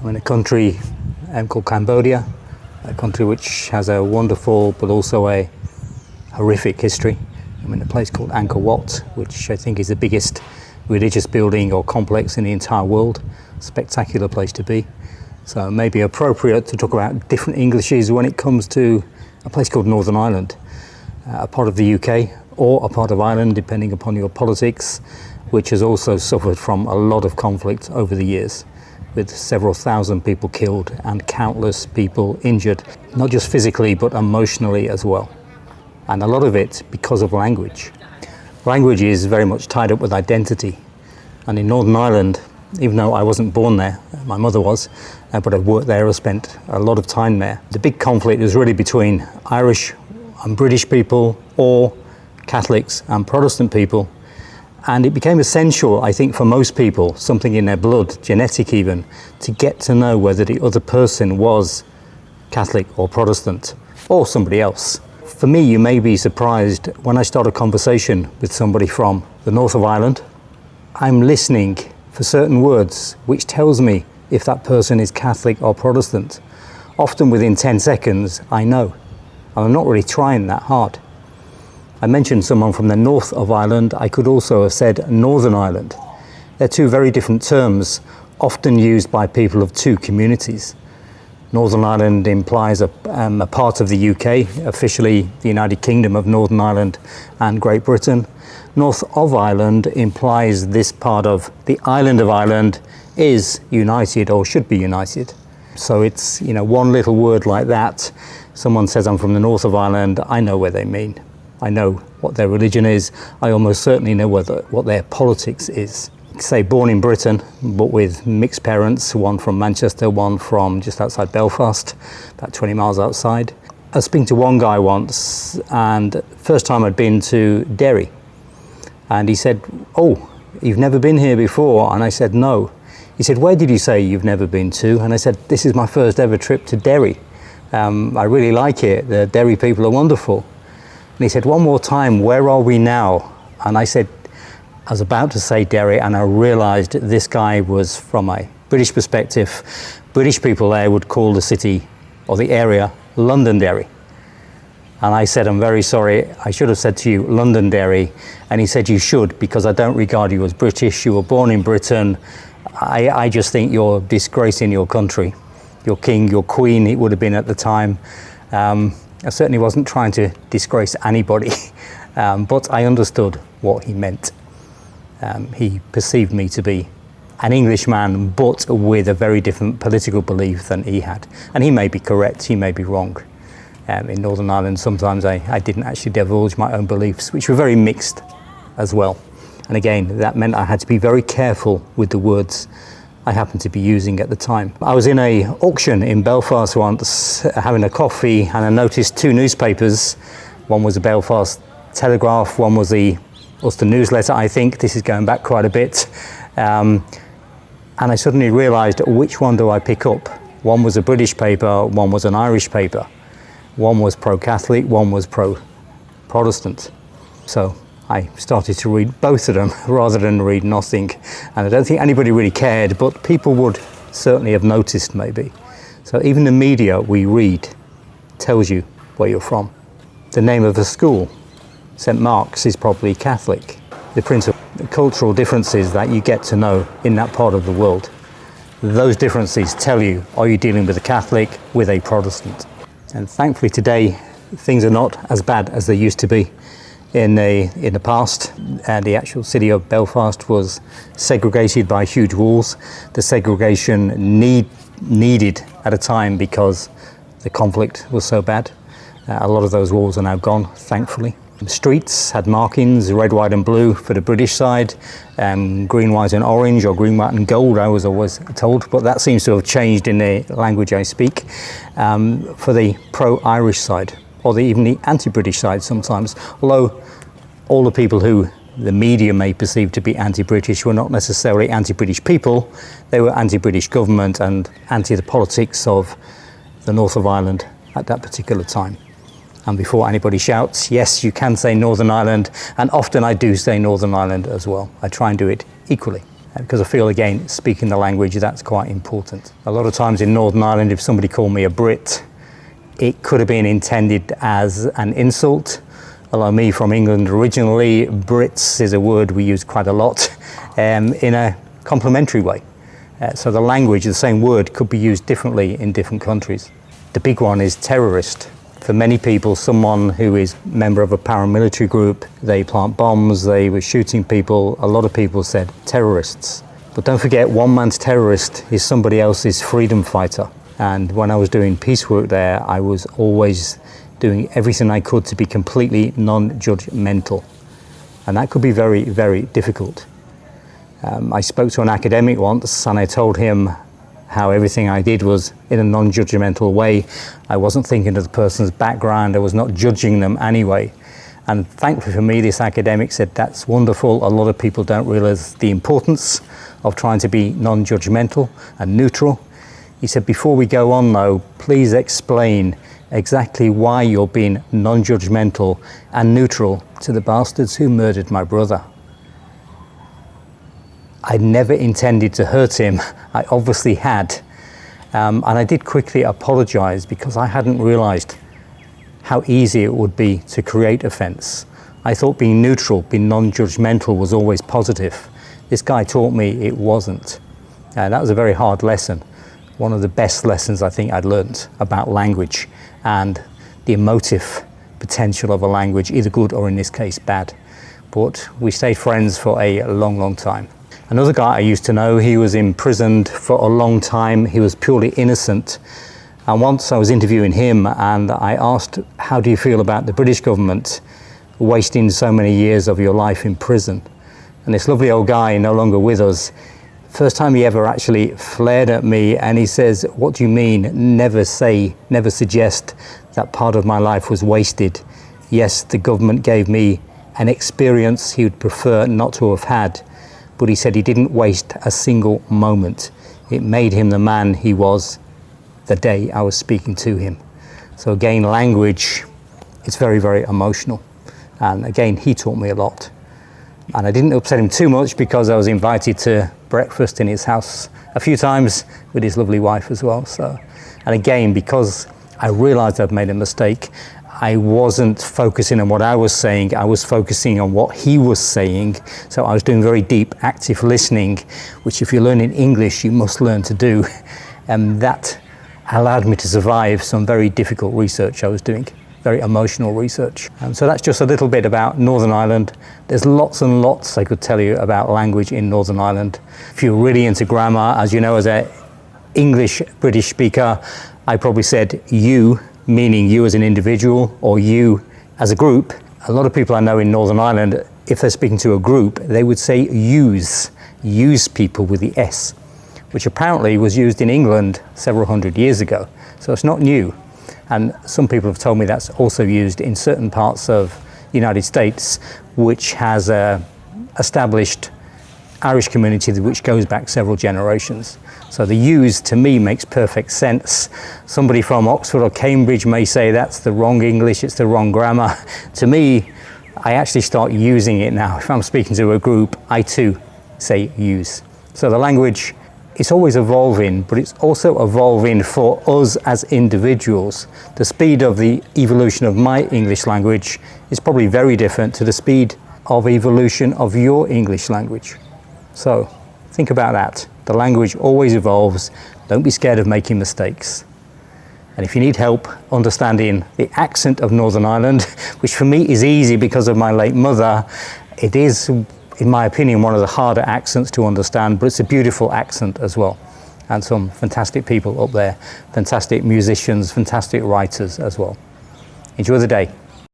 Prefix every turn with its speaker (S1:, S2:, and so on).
S1: I'm in a country called Cambodia, a country which has a wonderful but also a horrific history. I'm in a place called Angkor Wat, which I think is the biggest religious building or complex in the entire world. Spectacular place to be. So it may be appropriate to talk about different Englishes when it comes to a place called Northern Ireland, a part of the UK or a part of Ireland, depending upon your politics, which has also suffered from a lot of conflict over the years, with several thousand people killed and countless people injured, not just physically but emotionally as well. And a lot of it because of language. Language is very much tied up with identity. And in Northern Ireland, even though I wasn't born there, my mother was, but I've worked there, I've spent a lot of time there. The big conflict was really between Irish and British people, or Catholics and Protestant people. And it became essential, I think, for most people, something in their blood, genetic even, to get to know whether the other person was Catholic or Protestant or somebody else. For me, you may be surprised when I start a conversation with somebody from the north of Ireland. I'm listening for certain words which tells me if that person is Catholic or Protestant. Often within 10 seconds, I know. And I'm not really trying that hard. I mentioned someone from the north of Ireland. I could also have said Northern Ireland. They're two very different terms, often used by people of two communities. Northern Ireland implies a part of the UK, officially the United Kingdom of Northern Ireland and Great Britain. North of Ireland implies this part of the island of Ireland is united or should be united. So it's, one little word like that. Someone says I'm from the north of Ireland, I know where they mean. I know what their religion is. I almost certainly know what their politics is. Say born in Britain, but with mixed parents, one from Manchester, one from just outside Belfast, about 20 miles outside. I was speaking to one guy once, and first time I'd been to Derry. And he said, "Oh, you've never been here before?" And I said, "No." He said, "Where did you say you've never been to?" And I said, "This is my first ever trip to Derry. I really like it. The Derry people are wonderful." And he said, "One more time, where are we now?" And I said, I was about to say Derry, and I realised this guy was from a British perspective. British people there would call the city or the area Londonderry. And I said, "I'm very sorry, I should have said to you Londonderry." And he said, "You should, because I don't regard you as British. You were born in Britain. I just think you're disgracing your country. Your king, your queen, it would have been at the time." I certainly wasn't trying to disgrace anybody, but I understood what he meant. He perceived me to be an Englishman, but with a very different political belief than he had. And he may be correct, he may be wrong. In Northern Ireland, sometimes I didn't actually divulge my own beliefs, which were very mixed as well. And again, that meant I had to be very careful with the words I happened to be using at the time. I was in an auction in Belfast once, having a coffee, and I noticed two newspapers. One was the Belfast Telegraph, one was the Ulster Newsletter, I think. This is going back quite a bit. And I suddenly realised, which one do I pick up? One was a British paper, one was an Irish paper. One was pro-Catholic, one was pro-Protestant. So I started to read both of them rather than read nothing. And I don't think anybody really cared, but people would certainly have noticed maybe. So even the media we read tells you where you're from. The name of the school, St. Mark's, is probably Catholic. The principal cultural differences that you get to know in that part of the world, those differences tell you, are you dealing with a Catholic, with a Protestant? And thankfully today, things are not as bad as they used to be. In the past, the actual city of Belfast was segregated by huge walls. The segregation needed at a time because the conflict was so bad. A lot of those walls are now gone, thankfully. The streets had markings, red, white and blue for the British side, green, white and orange, or green, white and gold, I was always told, but that seems to have changed in the language I speak, for the pro-Irish side, or even the anti-British side sometimes, although all the people who the media may perceive to be anti-British were not necessarily anti-British people. They were anti-British government and anti the politics of the north of Ireland at that particular time. And before anybody shouts, yes, you can say Northern Ireland, and often I do say Northern Ireland as well. I try and do it equally. because I feel, again, speaking the language, that's quite important. A lot of times in Northern Ireland, if somebody called me a Brit, it could have been intended as an insult. Although me from England originally, Brits is a word we use quite a lot in a complimentary way. So the language, the same word, could be used differently in different countries. The big one is terrorist. For many people, someone who is a member of a paramilitary group, they plant bombs, they were shooting people, a lot of people said terrorists. But don't forget, one man's terrorist is somebody else's freedom fighter. And when I was doing peace work there, I was always doing everything I could to be completely non-judgmental. And that could be very, very difficult. I spoke to an academic once and I told him how everything I did was in a non-judgmental way. I wasn't thinking of the person's background, I was not judging them anyway. And thankfully for me, this academic said, that's wonderful. A lot of people don't realize the importance of trying to be non-judgmental and neutral. He said, before we go on though, please explain exactly why you're being non-judgmental and neutral to the bastards who murdered my brother. I never intended to hurt him. I obviously had. And I did quickly apologize because I hadn't realized how easy it would be to create offense. I thought being neutral, being non-judgmental was always positive. This guy taught me it wasn't. That was a very hard lesson. One of the best lessons I think I'd learned about language and the emotive potential of a language, either good or in this case bad. But we stayed friends for a long, long time. Another guy I used to know, he was imprisoned for a long time. He was purely innocent. And once I was interviewing him and I asked, how do you feel about the British government wasting so many years of your life in prison? And this lovely old guy, no longer with us, first time he ever actually flared at me and he says, what do you mean? Never suggest that part of my life was wasted. Yes, the government gave me an experience he would prefer not to have had, but he said he didn't waste a single moment. It made him the man he was the day I was speaking to him. So again, language, it's very, very emotional. And again, he taught me a lot. And I didn't upset him too much because I was invited to breakfast in his house a few times with his lovely wife as well. And again, because I realized I'd made a mistake, I wasn't focusing on what I was saying, I was focusing on what he was saying. So I was doing very deep, active listening, which if you're learning English, you must learn to do. And that allowed me to survive some very difficult research I was doing. Very emotional research. So that's just a little bit about Northern Ireland. There's lots and lots I could tell you about language in Northern Ireland. If you're really into grammar, as you know, as an English British speaker, I probably said you, meaning you as an individual or you as a group. A lot of people I know in Northern Ireland, if they're speaking to a group, they would say use people with the S, which apparently was used in England several hundred years ago. So it's not new. And some people have told me that's also used in certain parts of the United States, which has a established Irish community which goes back several generations. So the use to me makes perfect sense. Somebody from Oxford or Cambridge may say that's the wrong English, it's the wrong grammar. To me, I actually start using it now. If I'm speaking to a group, I too say use. So the language, it's always evolving, but it's also evolving for us as individuals. The speed of the evolution of my English language is probably very different to the speed of evolution of your English language. So think about that. The language always evolves. Don't be scared of making mistakes. And if you need help understanding the accent of Northern Ireland, which for me is easy because of my late mother, it is, in my opinion, one of the harder accents to understand, but it's a beautiful accent as well. And some fantastic people up there, fantastic musicians, fantastic writers as well. Enjoy the day.